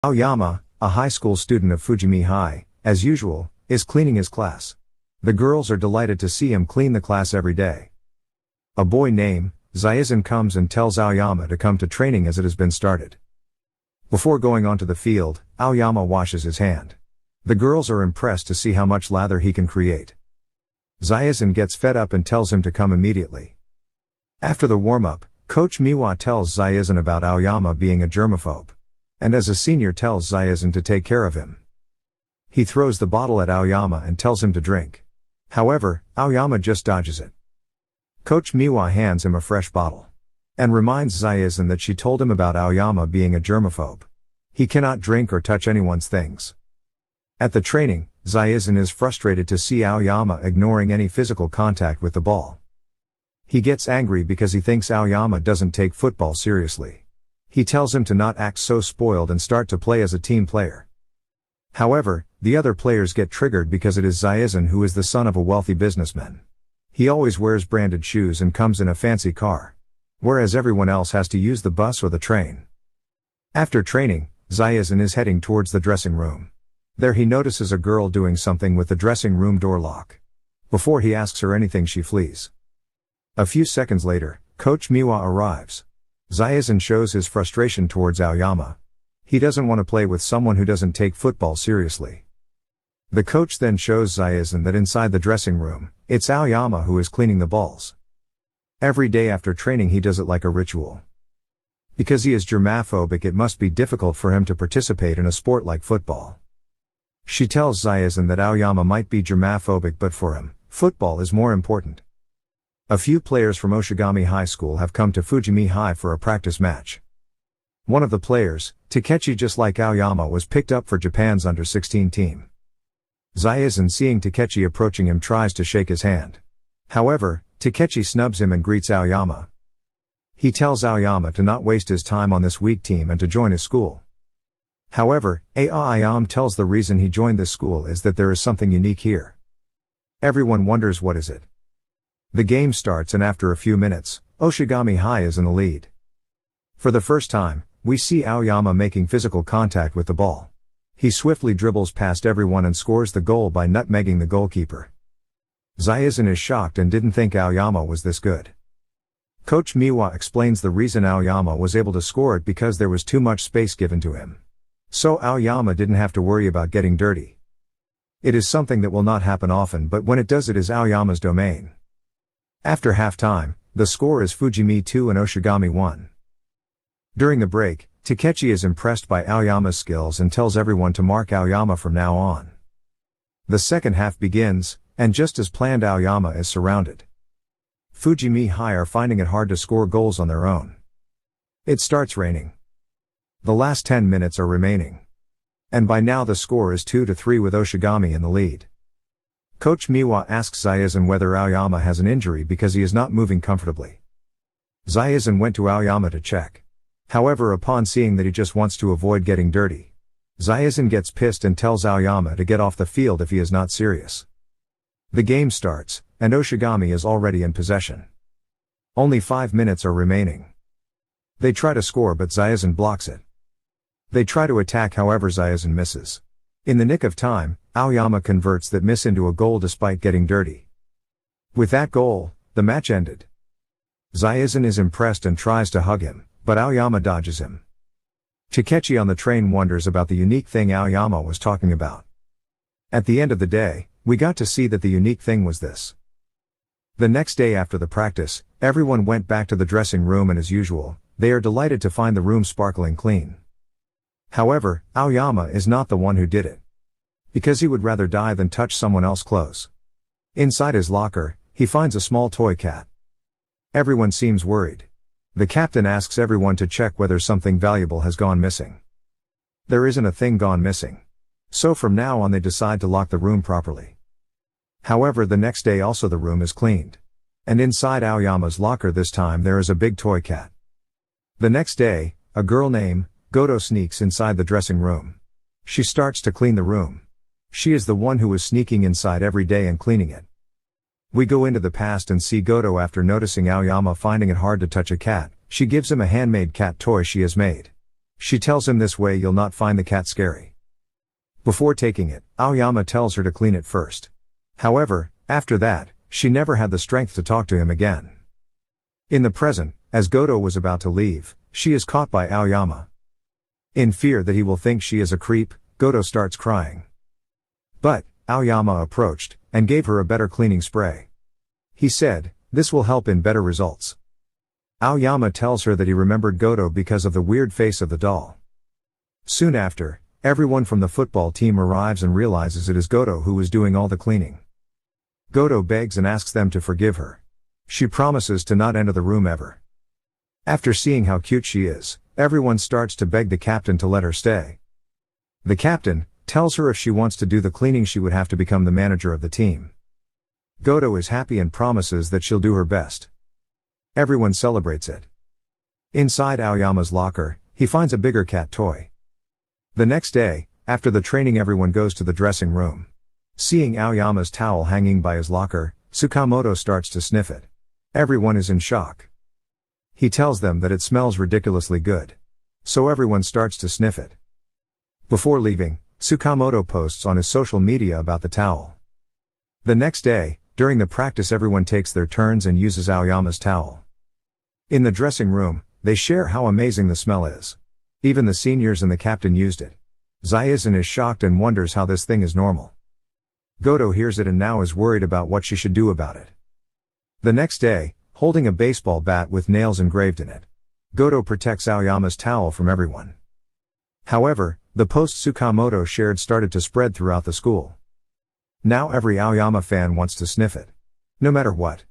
Aoyama, a high school student of Fujimi High, as usual, is cleaning his class. The girls are delighted to see him clean the class every day. A boy named Zaizan comes and tells Aoyama to come to training as it has been started. Before going onto the field, Aoyama washes his hand. The girls are impressed to see how much lather he can create. Zaizan gets fed up and tells him to come immediately. After the warm-up, Coach Miwa tells Zaizan about Aoyama being a germaphobe. And as a senior tells Zaizan to take care of him. He throws the bottle at Aoyama and tells him to drink. However, Aoyama just dodges it. Coach Miwa hands him a fresh bottle. And reminds Zaizan that she told him about Aoyama being a germaphobe. He cannot drink or touch anyone's things. At the training, Zaizan is frustrated to see Aoyama ignoring any physical contact with the ball. He gets angry because he thinks Aoyama doesn't take football seriously. He tells him to not act so spoiled and start to play as a team player. However, the other players get triggered because it is Zaizan who is the son of a wealthy businessman. He always wears branded shoes and comes in a fancy car. Whereas everyone else has to use the bus or the train. After training, Zaizan is heading towards the dressing room. There he notices a girl doing something with the dressing room door lock. Before he asks her anything, she flees. A few seconds later, Coach Miwa arrives. Zaizan shows his frustration towards Aoyama. He doesn't want to play with someone who doesn't take football seriously. The coach then shows Zaizan that inside the dressing room, it's Aoyama who is cleaning the balls. Every day after training he does it like a ritual. Because he is germaphobic, it must be difficult for him to participate in a sport like football. She tells Zaizan that Aoyama might be germaphobic, but for him, football is more important. A few players from Oshigami High School have come to Fujimi High for a practice match. One of the players, Takechi, just like Aoyama, was picked up for Japan's under-16 team. Zaizan, seeing Takechi approaching him, tries to shake his hand. However, Takechi snubs him and greets Aoyama. He tells Aoyama to not waste his time on this weak team and to join his school. However, Aoyama tells the reason he joined this school is that there is something unique here. Everyone wonders what is it. The game starts, and after a few minutes, Oshigami High is in the lead. For the first time, we see Aoyama making physical contact with the ball. He swiftly dribbles past everyone and scores the goal by nutmegging the goalkeeper. Zaizan is shocked and didn't think Aoyama was this good. Coach Miwa explains the reason Aoyama was able to score it because there was too much space given to him. So Aoyama didn't have to worry about getting dirty. It is something that will not happen often, but when it does, it is Aoyama's domain. After half-time, the score is Fujimi 2 and Oshigami 1. During the break, Takechi is impressed by Aoyama's skills and tells everyone to mark Aoyama from now on. The second half begins, and just as planned, Aoyama is surrounded. Fujimi High are finding it hard to score goals on their own. It starts raining. The last 10 minutes are remaining. And by now the score is 2-3 with Oshigami in the lead. Coach Miwa asks Zaizan whether Aoyama has an injury because he is not moving comfortably. Zaizan went to Aoyama to check. However, upon seeing that he just wants to avoid getting dirty, Zaizan gets pissed and tells Aoyama to get off the field if he is not serious. The game starts, and Oshigami is already in possession. Only 5 minutes are remaining. They try to score, but Zaizan blocks it. They try to attack, however Zaizan misses. In the nick of time, Aoyama converts that miss into a goal despite getting dirty. With that goal, the match ended. Zaizan is impressed and tries to hug him, but Aoyama dodges him. Takechi on the train wonders about the unique thing Aoyama was talking about. At the end of the day, we got to see that the unique thing was this. The next day after the practice, everyone went back to the dressing room, and as usual, they are delighted to find the room sparkling clean. However, Aoyama is not the one who did it. Because he would rather die than touch someone else's clothes. Inside his locker, he finds a small toy cat. Everyone seems worried. The captain asks everyone to check whether something valuable has gone missing. There isn't a thing gone missing. So from now on they decide to lock the room properly. However, the next day also the room is cleaned. And inside Aoyama's locker this time there is a big toy cat. The next day, a girl named Gotou sneaks inside the dressing room. She starts to clean the room. She is the one who was sneaking inside every day and cleaning it. We go into the past and see Gotou after noticing Aoyama finding it hard to touch a cat. She gives him a handmade cat toy she has made. She tells him this way you'll not find the cat scary. Before taking it, Aoyama tells her to clean it first. However, after that, she never had the strength to talk to him again. In the present, as Gotou was about to leave, she is caught by Aoyama. In fear that he will think she is a creep, Gotou starts crying. But, Aoyama approached, and gave her a better cleaning spray. He said, this will help in better results. Aoyama tells her that he remembered Gotou because of the weird face of the doll. Soon after, everyone from the football team arrives and realizes it is Gotou who is doing all the cleaning. Gotou begs and asks them to forgive her. She promises to not enter the room ever. After seeing how cute she is, everyone starts to beg the captain to let her stay. The captain tells her if she wants to do the cleaning she would have to become the manager of the team. Gotou is happy and promises that she'll do her best. Everyone celebrates it. Inside Aoyama's locker, he finds a bigger cat toy. The next day, after the training, everyone goes to the dressing room. Seeing Aoyama's towel hanging by his locker, Sakamoto starts to sniff it. Everyone is in shock. He tells them that it smells ridiculously good. So everyone starts to sniff it. Before leaving, Sakamoto posts on his social media about the towel. The next day, during the practice, everyone takes their turns and uses Aoyama's towel. In the dressing room, they share how amazing the smell is. Even the seniors and the captain used it. Zaizan is shocked and wonders how this thing is normal. Gotou hears it and now is worried about what she should do about it. The next day, holding a baseball bat with nails engraved in it, Gotou protects Aoyama's towel from everyone. However, the post Sakamoto shared started to spread throughout the school. Now every Aoyama fan wants to sniff it. No matter what.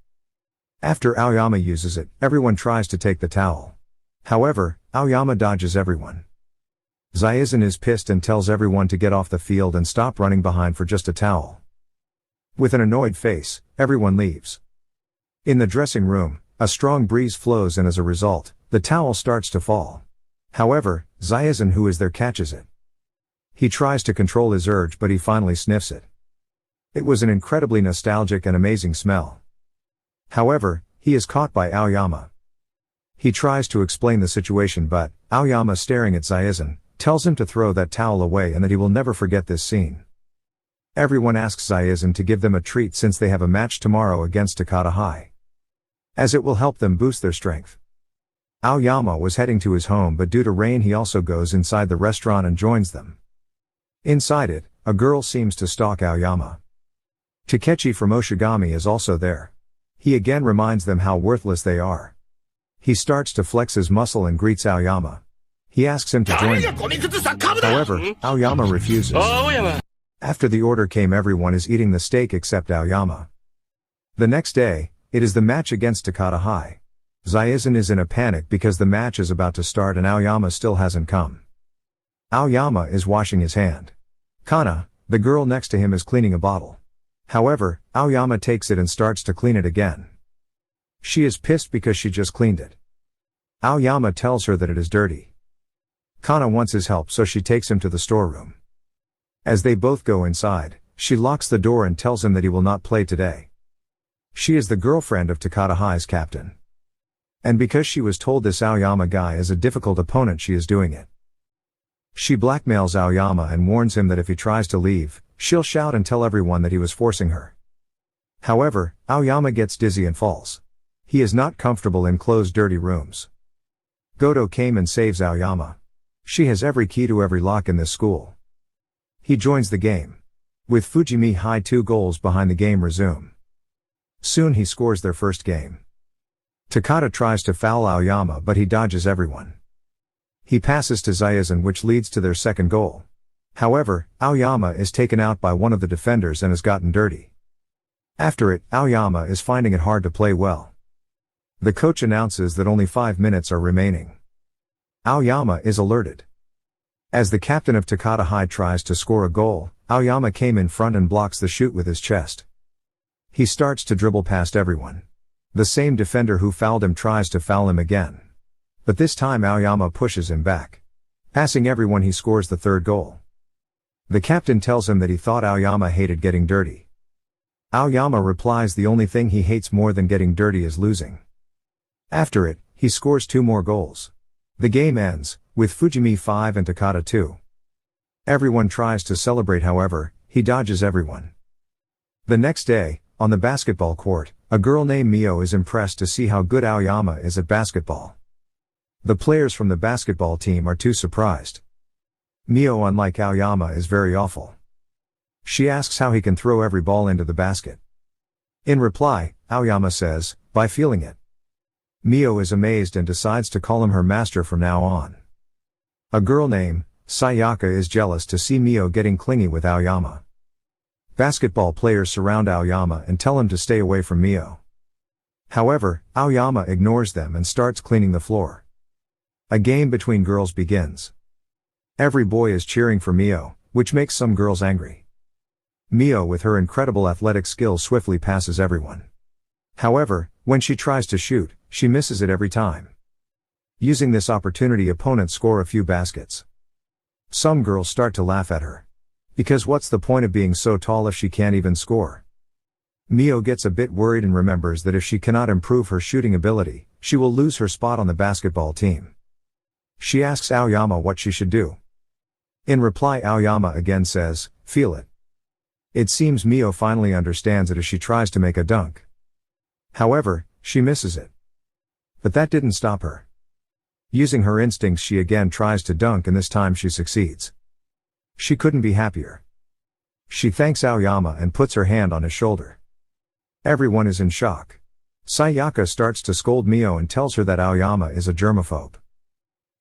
After Aoyama uses it, everyone tries to take the towel. However, Aoyama dodges everyone. Zaizan is pissed and tells everyone to get off the field and stop running behind for just a towel. With an annoyed face, everyone leaves. In the dressing room, a strong breeze flows and as a result, the towel starts to fall. However, Zaizan, who is there, catches it. He tries to control his urge but he finally sniffs it. It was an incredibly nostalgic and amazing smell. However, he is caught by Aoyama. He tries to explain the situation but, Aoyama, staring at Zaizan, tells him to throw that towel away and that he will never forget this scene. Everyone asks Zaizan to give them a treat since they have a match tomorrow against Takata High, as it will help them boost their strength. Aoyama was heading to his home but due to rain he also goes inside the restaurant and joins them. Inside it, a girl seems to stalk Aoyama. Takechi from Oshigami is also there. He again reminds them how worthless they are. He starts to flex his muscle and greets Aoyama. He asks him to join him. However, Aoyama refuses. After the order came, everyone is eating the steak except Aoyama. The next day, it is the match against Takata High. Zaizan is in a panic because the match is about to start and Aoyama still hasn't come. Aoyama is washing his hand. Kana, the girl next to him, is cleaning a bottle. However, Aoyama takes it and starts to clean it again. She is pissed because she just cleaned it. Aoyama tells her that it is dirty. Kana wants his help so she takes him to the storeroom. As they both go inside, she locks the door and tells him that he will not play today. She is the girlfriend of Takata High's captain. And because she was told this Aoyama guy is a difficult opponent, she is doing it. She blackmails Aoyama and warns him that if he tries to leave, she'll shout and tell everyone that he was forcing her. However, Aoyama gets dizzy and falls. He is not comfortable in closed dirty rooms. Gotou came and saves Aoyama. She has every key to every lock in this school. He joins the game. With Fujimi High 2 goals behind, the game resume. Soon he scores their first game. Takata tries to foul Aoyama but he dodges everyone. He passes to Zaizan, which leads to their second goal. However, Aoyama is taken out by one of the defenders and has gotten dirty. After it, Aoyama is finding it hard to play well. The coach announces that only 5 minutes are remaining. Aoyama is alerted. As the captain of Takata High tries to score a goal, Aoyama came in front and blocks the shoot with his chest. He starts to dribble past everyone. The same defender who fouled him tries to foul him again. But this time Aoyama pushes him back. Passing everyone, he scores the third goal. The captain tells him that he thought Aoyama hated getting dirty. Aoyama replies the only thing he hates more than getting dirty is losing. After it, he scores 2 more goals. The game ends, with Fujimi 5 and Takata 2. Everyone tries to celebrate, however, he dodges everyone. The next day, on the basketball court, a girl named Mio is impressed to see how good Aoyama is at basketball. The players from the basketball team are too surprised. Mio, unlike Aoyama, is very awful. She asks how he can throw every ball into the basket. In reply, Aoyama says, by feeling it. Mio is amazed and decides to call him her master from now on. A girl named Sayaka is jealous to see Mio getting clingy with Aoyama. Basketball players surround Aoyama and tell him to stay away from Mio. However, Aoyama ignores them and starts cleaning the floor. A game between girls begins. Every boy is cheering for Mio, which makes some girls angry. Mio, with her incredible athletic skills, swiftly passes everyone. However, when she tries to shoot, she misses it every time. Using this opportunity, opponents score a few baskets. Some girls start to laugh at her. Because what's the point of being so tall if she can't even score? Mio gets a bit worried and remembers that if she cannot improve her shooting ability, she will lose her spot on the basketball team. She asks Aoyama what she should do. In reply, Aoyama again says, feel it. It seems Mio finally understands it as she tries to make a dunk. However, she misses it. But that didn't stop her. Using her instincts, she again tries to dunk, and this time she succeeds. She couldn't be happier. She thanks Aoyama and puts her hand on his shoulder. Everyone is in shock. Sayaka starts to scold Mio and tells her that Aoyama is a germaphobe.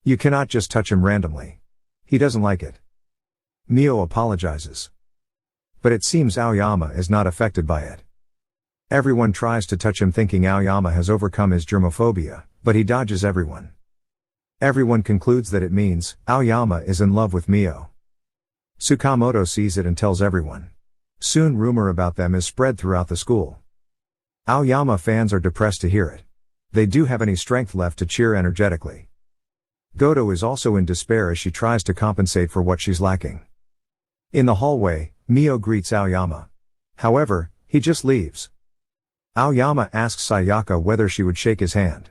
You cannot just touch him randomly. He doesn't like it. Mio apologizes. But it seems Aoyama is not affected by it. Everyone tries to touch him thinking Aoyama has overcome his germophobia, but he dodges everyone. Everyone concludes that it means Aoyama is in love with Mio. Sakamoto sees it and tells everyone. Soon rumor about them is spread throughout the school. Aoyama fans are depressed to hear it. They do have any strength left to cheer energetically. Gotou is also in despair as she tries to compensate for what she's lacking. In the hallway, Mio greets Aoyama. However, he just leaves. Aoyama asks Sayaka whether she would shake his hand.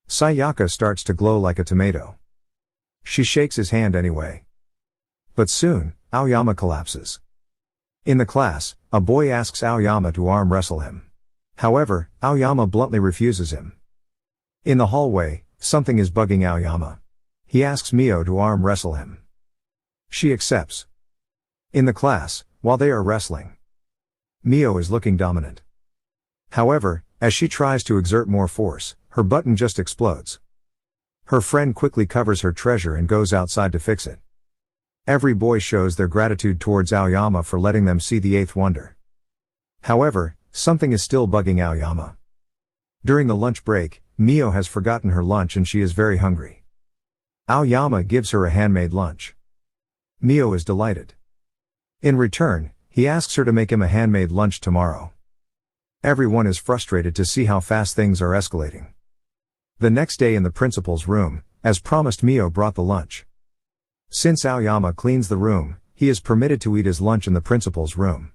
Sayaka starts to glow like a tomato. She shakes his hand anyway. But soon, Aoyama collapses. In the class, a boy asks Aoyama to arm wrestle him. However, Aoyama bluntly refuses him. In the hallway, something is bugging Aoyama. He asks Mio to arm wrestle him. She accepts. In the class, while they are wrestling, Mio is looking dominant. However, as she tries to exert more force, her button just explodes. Her friend quickly covers her treasure and goes outside to fix it. Every boy shows their gratitude towards Aoyama for letting them see the eighth wonder. However, something is still bugging Aoyama. During the lunch break, Mio has forgotten her lunch and she is very hungry. Aoyama gives her a handmade lunch. Mio is delighted. In return, he asks her to make him a handmade lunch tomorrow. Everyone is frustrated to see how fast things are escalating. The next day in the principal's room, as promised, Mio brought the lunch. Since Aoyama cleans the room, he is permitted to eat his lunch in the principal's room.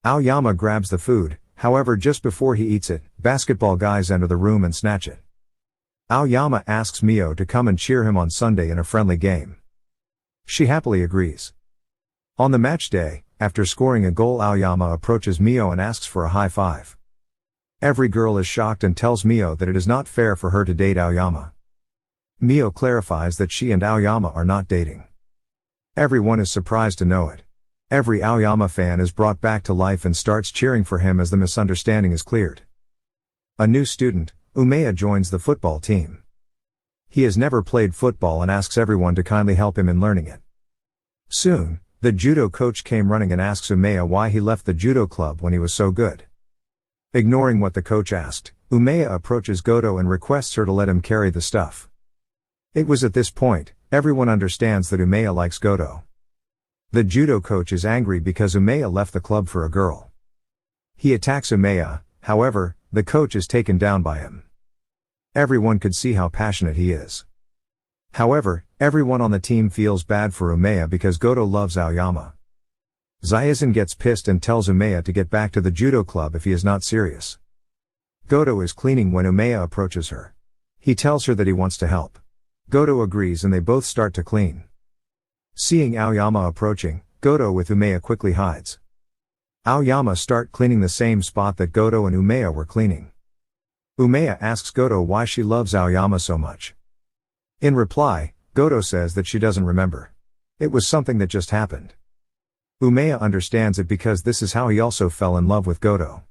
Aoyama grabs the food, however just before he eats it, basketball guys enter the room and snatch it. Aoyama asks Mio to come and cheer him on Sunday in a friendly game. She happily agrees. On the match day, after scoring a goal, Aoyama approaches Mio and asks for a high five. Every girl is shocked and tells Mio that it is not fair for her to date Aoyama. Mio clarifies that she and Aoyama are not dating. Everyone is surprised to know it. Every Aoyama fan is brought back to life and starts cheering for him as the misunderstanding is cleared. A new student, Umeya, joins the football team. He has never played football and asks everyone to kindly help him in learning it. Soon, the judo coach came running and asks Umeya why he left the judo club when he was so good. Ignoring what the coach asked, Umeya approaches Gotou and requests her to let him carry the stuff. It was at this point, everyone understands that Umeya likes Gotou. The judo coach is angry because Umeya left the club for a girl. He attacks Umeya, however, the coach is taken down by him. Everyone could see how passionate he is. However, everyone on the team feels bad for Umeya because Gotou loves Aoyama. Zaizan gets pissed and tells Umeya to get back to the judo club if he is not serious. Gotou is cleaning when Umeya approaches her. He tells her that he wants to help. Gotou agrees and they both start to clean. Seeing Aoyama approaching, Gotou with Umeya quickly hides. Aoyama start cleaning the same spot that Gotou and Umeya were cleaning. Umeya asks Gotou why she loves Aoyama so much. In reply, Gotou says that she doesn't remember. It was something that just happened. Umeya understands it because this is how he also fell in love with Gotou.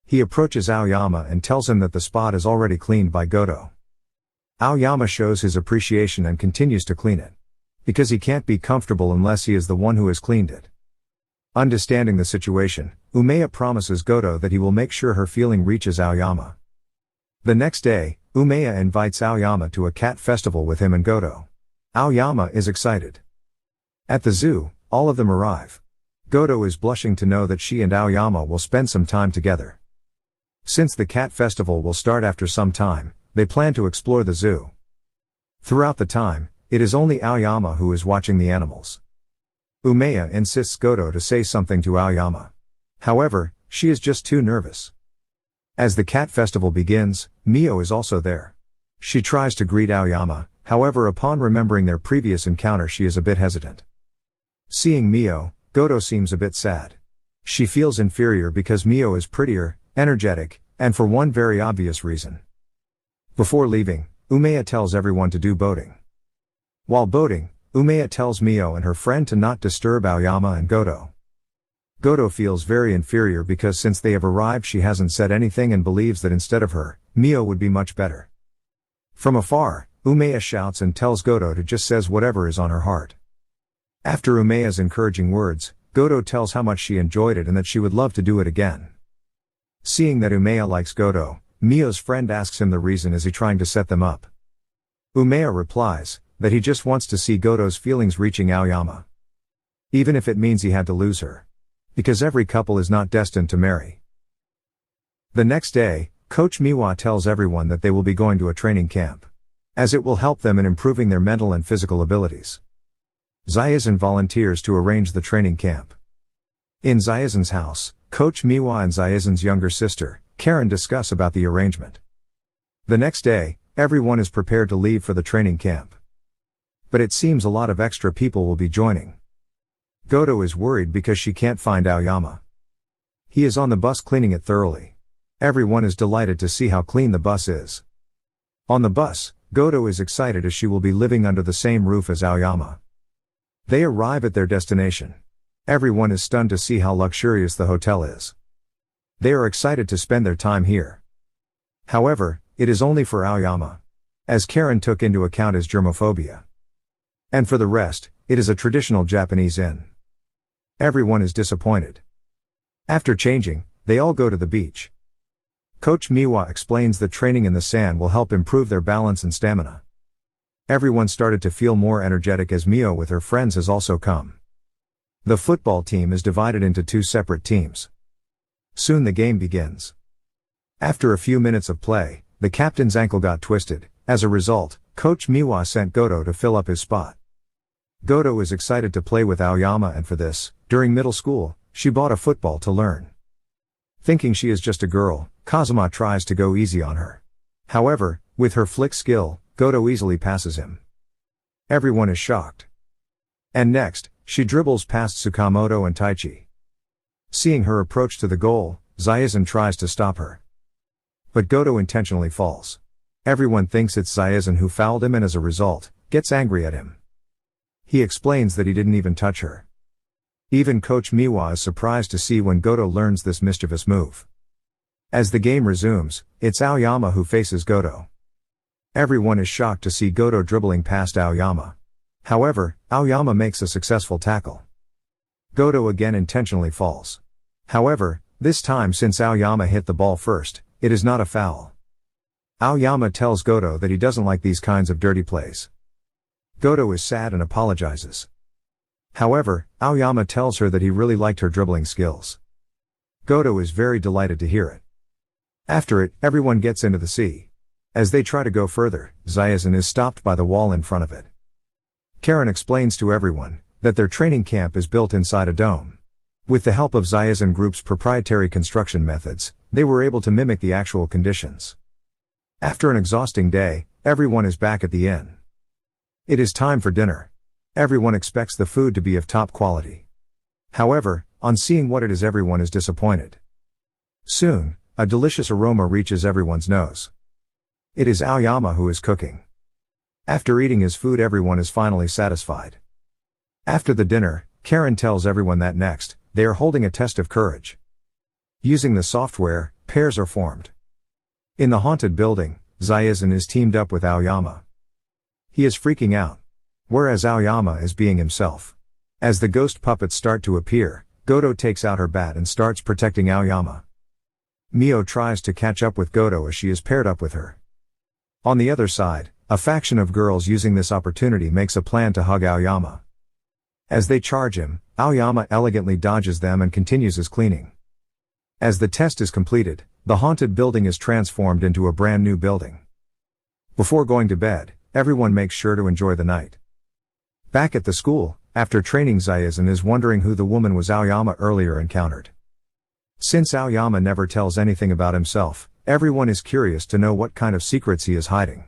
He approaches Aoyama and tells him that the spot is already cleaned by Gotou. Aoyama shows his appreciation and continues to clean it. Because he can't be comfortable unless he is the one who has cleaned it. Understanding the situation, Umeya promises Gotou that he will make sure her feeling reaches Aoyama. The next day, Umeya invites Aoyama to a cat festival with him and Gotou. Aoyama is excited. At the zoo, all of them arrive. Gotou is blushing to know that she and Aoyama will spend some time together. Since the cat festival will start after some time, they plan to explore the zoo. Throughout the time, it is only Aoyama who is watching the animals. Umeya insists Gotou to say something to Aoyama. However, she is just too nervous. As the cat festival begins, Mio is also there. She tries to greet Aoyama, however upon remembering their previous encounter she is a bit hesitant. Seeing Mio, Gotou seems a bit sad. She feels inferior because Mio is prettier, energetic, and for one very obvious reason. Before leaving, Umeya tells everyone to do boating. While boating, Umeya tells Mio and her friend to not disturb Aoyama and Gotou. Gotou feels very inferior because since they have arrived she hasn't said anything and believes that instead of her, Mio would be much better. From afar, Umeya shouts and tells Gotou to just says whatever is on her heart. After Umeya's encouraging words, Gotou tells how much she enjoyed it and that she would love to do it again. Seeing that Umeya likes Gotou, Mio's friend asks him the reason is he trying to set them up. Umeya replies that he just wants to see Gotou's feelings reaching Aoyama. Even if it means he had to lose her. Because every couple is not destined to marry. The next day, Coach Miwa tells everyone that they will be going to a training camp. As it will help them in improving their mental and physical abilities. Zaizan volunteers to arrange the training camp. In Zaizan's house, Coach Miwa and Zaizan's younger sister, Karen discuss about the arrangement. The next day, everyone is prepared to leave for the training camp. But it seems a lot of extra people will be joining. Gotou is worried because she can't find Aoyama. He is on the bus cleaning it thoroughly. Everyone is delighted to see how clean the bus is. On the bus, Gotou is excited as she will be living under the same roof as Aoyama. They arrive at their destination. Everyone is stunned to see how luxurious the hotel is. They are excited to spend their time here. However, it is only for Aoyama. As Karen took into account his germophobia. And for the rest, it is a traditional Japanese inn. Everyone is disappointed. After changing, they all go to the beach. Coach Miwa explains that training in the sand will help improve their balance and stamina. Everyone started to feel more energetic as Mio with her friends has also come. The football team is divided into two separate teams. Soon the game begins. After a few minutes of play, the captain's ankle got twisted. As a result, Coach Miwa sent Gotou to fill up his spot. Gotou is excited to play with Aoyama and for this, during middle school, she bought a football to learn. Thinking she is just a girl, Kazuma tries to go easy on her. However, with her flick skill, Gotou easily passes him. Everyone is shocked. And next, she dribbles past Sakamoto and Taichi. Seeing her approach to the goal, Zaizan tries to stop her. But Gotou intentionally falls. Everyone thinks it's Zaizan who fouled him and as a result, gets angry at him. He explains that he didn't even touch her. Even Coach Miwa is surprised to see when Gotou learns this mischievous move. As the game resumes, it's Aoyama who faces Gotou. Everyone is shocked to see Gotou dribbling past Aoyama. However, Aoyama makes a successful tackle. Gotou again intentionally falls. However, this time since Aoyama hit the ball first, it is not a foul. Aoyama tells Gotou that he doesn't like these kinds of dirty plays. Gotou is sad and apologizes. However, Aoyama tells her that he really liked her dribbling skills. Gotou is very delighted to hear it. After it, everyone gets into the sea. As they try to go further, Zaizan is stopped by the wall in front of it. Karen explains to everyone that their training camp is built inside a dome. With the help of Zaizan Group's proprietary construction methods, they were able to mimic the actual conditions. After an exhausting day, everyone is back at the inn. It is time for dinner. Everyone expects the food to be of top quality. However, on seeing what it is, everyone is disappointed. Soon, a delicious aroma reaches everyone's nose. It is Aoyama who is cooking. After eating his food, everyone is finally satisfied. After the dinner, Karen tells everyone that next, they are holding a test of courage. Using the software, pairs are formed. In the haunted building, Zaizan is teamed up with Aoyama. He is freaking out, whereas Aoyama is being himself. As the ghost puppets start to appear, Gotou takes out her bat and starts protecting Aoyama. Mio tries to catch up with Gotou as she is paired up with her. On the other side, a faction of girls using this opportunity makes a plan to hug Aoyama. As they charge him, Aoyama elegantly dodges them and continues his cleaning. As the test is completed, the haunted building is transformed into a brand new building. Before going to bed, everyone makes sure to enjoy the night. Back at the school, after training, Zaizan is wondering who the woman was Aoyama earlier encountered. Since Aoyama never tells anything about himself, everyone is curious to know what kind of secrets he is hiding.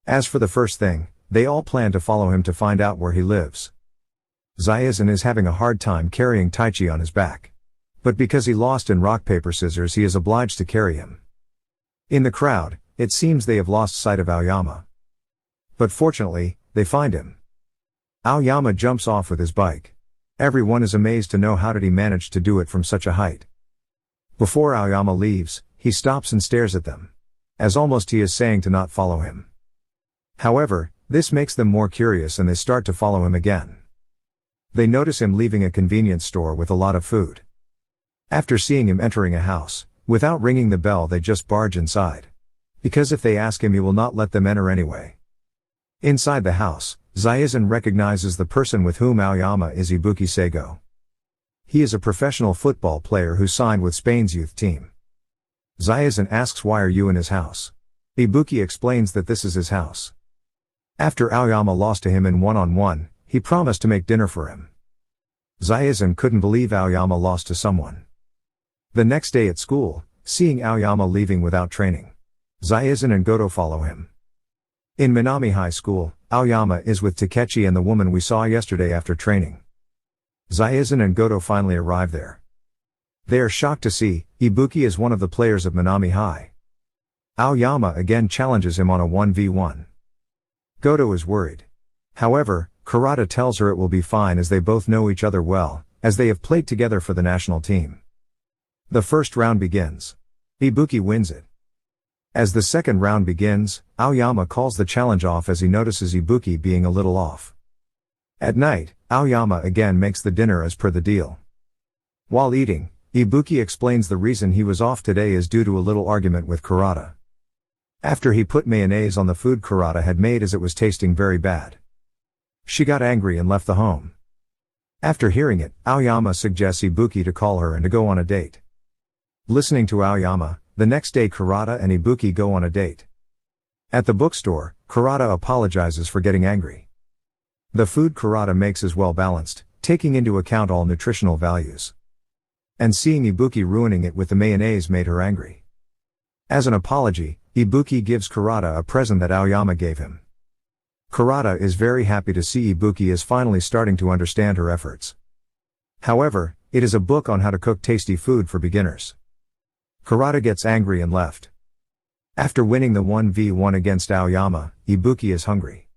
As for the first thing, they all plan to follow him to find out where he lives. Zaizan is having a hard time carrying Taichi on his back. But because he lost in rock paper scissors, he is obliged to carry him. In the crowd, it seems they have lost sight of Aoyama. But fortunately, they find him. Aoyama jumps off with his bike. Everyone is amazed to know how did he manage to do it from such a height. Before Aoyama leaves, he stops and stares at them, as almost he is saying to not follow him. However, this makes them more curious and they start to follow him again. They notice him leaving a convenience store with a lot of food. After seeing him entering a house, without ringing the bell, they just barge inside. Because if they ask him, he will not let them enter anyway. Inside the house, Zaizan recognizes the person with whom Aoyama is Ibuki Seigo. He is a professional football player who signed with Spain's youth team. Zaizan asks, "Why are you in his house?" Ibuki explains that this is his house. After Aoyama lost to him in one-on-one, he promised to make dinner for him. Zaizan couldn't believe Aoyama lost to someone. The next day at school, seeing Aoyama leaving without training, Zaizan and Gotou follow him. In Minami High School, Aoyama is with Takechi and the woman we saw yesterday after training. Zaizan and Gotou finally arrive there. They are shocked to see Ibuki is one of the players of Minami High. Aoyama again challenges him on a 1v1. Gotou is worried. However, Kurata tells her it will be fine as they both know each other well, as they have played together for the national team. The first round begins. Ibuki wins it. As the second round begins, Aoyama calls the challenge off as he notices Ibuki being a little off. At night, Aoyama again makes the dinner as per the deal. While eating, Ibuki explains the reason he was off today is due to a little argument with Kurata. After he put mayonnaise on the food Kurata had made as it was tasting very bad. She got angry and left the home. After hearing it, Aoyama suggests Ibuki to call her and to go on a date. Listening to Aoyama, the next day Kurata and Ibuki go on a date. At the bookstore, Kurata apologizes for getting angry. The food Kurata makes is well balanced, taking into account all nutritional values. And seeing Ibuki ruining it with the mayonnaise made her angry. As an apology, Ibuki gives Kurata a present that Aoyama gave him. Kurata is very happy to see Ibuki is finally starting to understand her efforts. However, it is a book on how to cook tasty food for beginners. Kurata gets angry and left. After winning the 1v1 against Aoyama, Ibuki is hungry.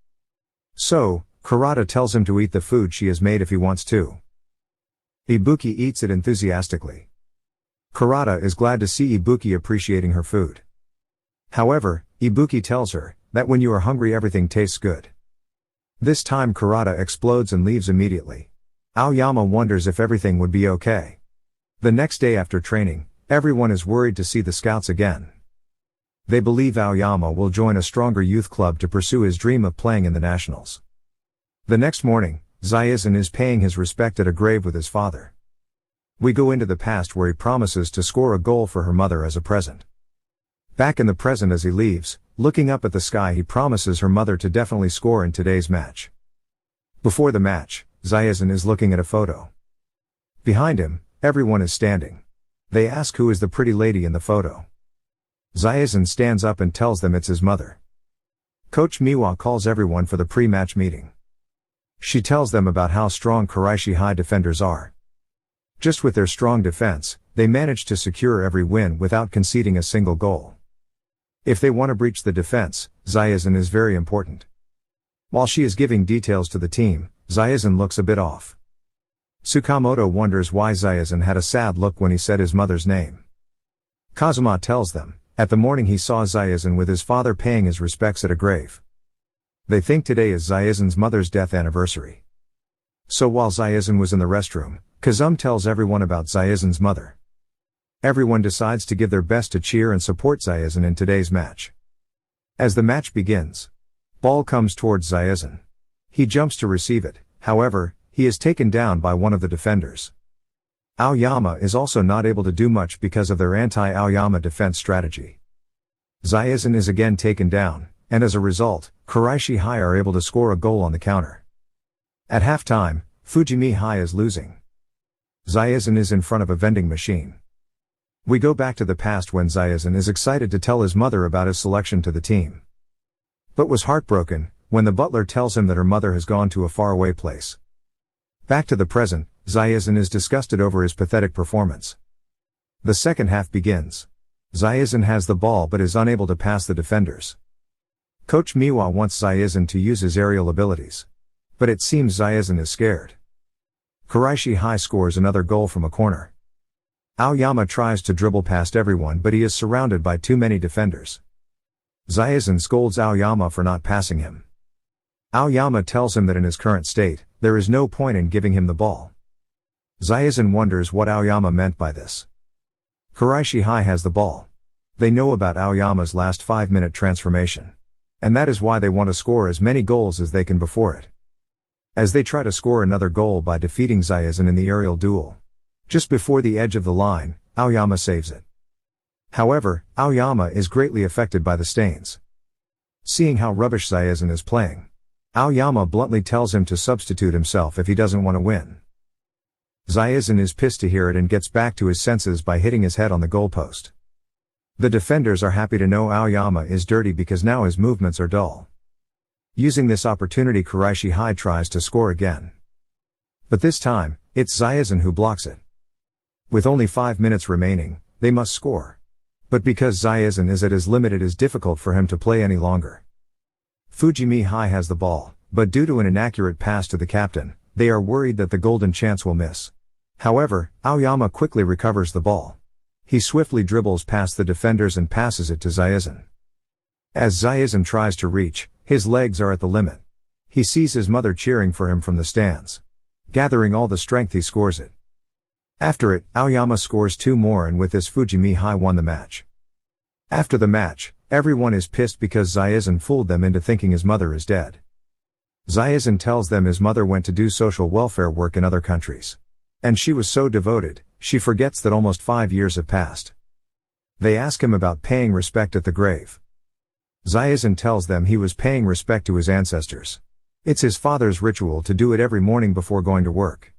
So, Kurata tells him to eat the food she has made if he wants to. Ibuki eats it enthusiastically. Kurata is glad to see Ibuki appreciating her food. However, Ibuki tells her that when you are hungry everything tastes good. This time Kurata explodes and leaves immediately. Aoyama wonders if everything would be okay. The next day after training, everyone is worried to see the scouts again. They believe Aoyama will join a stronger youth club to pursue his dream of playing in the nationals. The next morning, Zaizan is paying his respect at a grave with his father. We go into the past where he promises to score a goal for her mother as a present. Back in the present as he leaves, looking up at the sky, he promises her mother to definitely score in today's match. Before the match, Zaizan is looking at a photo. Behind him, everyone is standing. They ask who is the pretty lady in the photo. Zaizan stands up and tells them it's his mother. Coach Miwa calls everyone for the pre-match meeting. She tells them about how strong Kuraishi High defenders are. Just with their strong defense, they manage to secure every win without conceding a single goal. If they want to breach the defense, Zaizan is very important. While she is giving details to the team, Zaizan looks a bit off. Sakamoto wonders why Zaizan had a sad look when he said his mother's name. Kazuma tells them, at the morning he saw Zaizan with his father paying his respects at a grave. They think today is Zaizan's mother's death anniversary. So while Zaizan was in the restroom, Kazum tells everyone about Zaizan's mother. Everyone decides to give their best to cheer and support Zaizan in today's match. As the match begins, ball comes towards Zaizan. He jumps to receive it, however, he is taken down by one of the defenders. Aoyama is also not able to do much because of their anti-Aoyama defense strategy. Zaizan is again taken down, and as a result, Kuraishi High are able to score a goal on the counter. At halftime, Fujimi High is losing. Zaizan is in front of a vending machine. We go back to the past when Zaizan is excited to tell his mother about his selection to the team. But was heartbroken when the butler tells him that her mother has gone to a faraway place. Back to the present, Zaizan is disgusted over his pathetic performance. The second half begins. Zaizan has the ball but is unable to pass the defenders. Coach Miwa wants Zaizan to use his aerial abilities. But it seems Zaizan is scared. Kuraishi High scores another goal from a corner. Aoyama tries to dribble past everyone but he is surrounded by too many defenders. Zaizan scolds Aoyama for not passing him. Aoyama tells him that in his current state, there is no point in giving him the ball. Zaizan wonders what Aoyama meant by this. Kuraishi High has the ball. They know about Aoyama's last 5-minute transformation. And that is why they want to score as many goals as they can before it. As they try to score another goal by defeating Zaizan in the aerial duel. Just before the edge of the line, Aoyama saves it. However, Aoyama is greatly affected by the stains. Seeing how rubbish Zaizan is playing, Aoyama bluntly tells him to substitute himself if he doesn't want to win. Zaizan is pissed to hear it and gets back to his senses by hitting his head on the goalpost. The defenders are happy to know Aoyama is dirty because now his movements are dull. Using this opportunity, Kuraishi High tries to score again. But this time, it's Zaizan who blocks it. With only 5 minutes remaining, they must score. But because Zaizan is at his limit, it is difficult for him to play any longer. Fujimi High has the ball, but due to an inaccurate pass to the captain, they are worried that the golden chance will miss. However, Aoyama quickly recovers the ball. He swiftly dribbles past the defenders and passes it to Zaizan. As Zaizan tries to reach, his legs are at the limit. He sees his mother cheering for him from the stands. Gathering all the strength, he scores it. After it, Aoyama scores 2 more, and with this Fujimi High won the match. After the match, everyone is pissed because Zaizan fooled them into thinking his mother is dead. Zaizan tells them his mother went to do social welfare work in other countries. And she was so devoted, she forgets that almost 5 years have passed. They ask him about paying respect at the grave. Zaizan tells them he was paying respect to his ancestors. It's his father's ritual to do it every morning before going to work.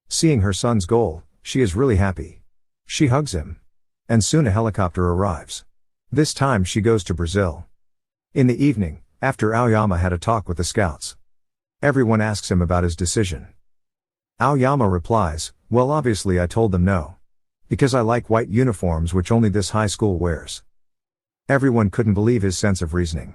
Seeing her son's goal, she is really happy. She hugs him. And soon a helicopter arrives. This time she goes to Brazil. In the evening, after Aoyama had a talk with the scouts, everyone asks him about his decision. Aoyama replies, "Well, obviously I told them no. Because I like white uniforms which only this high school wears." Everyone couldn't believe his sense of reasoning.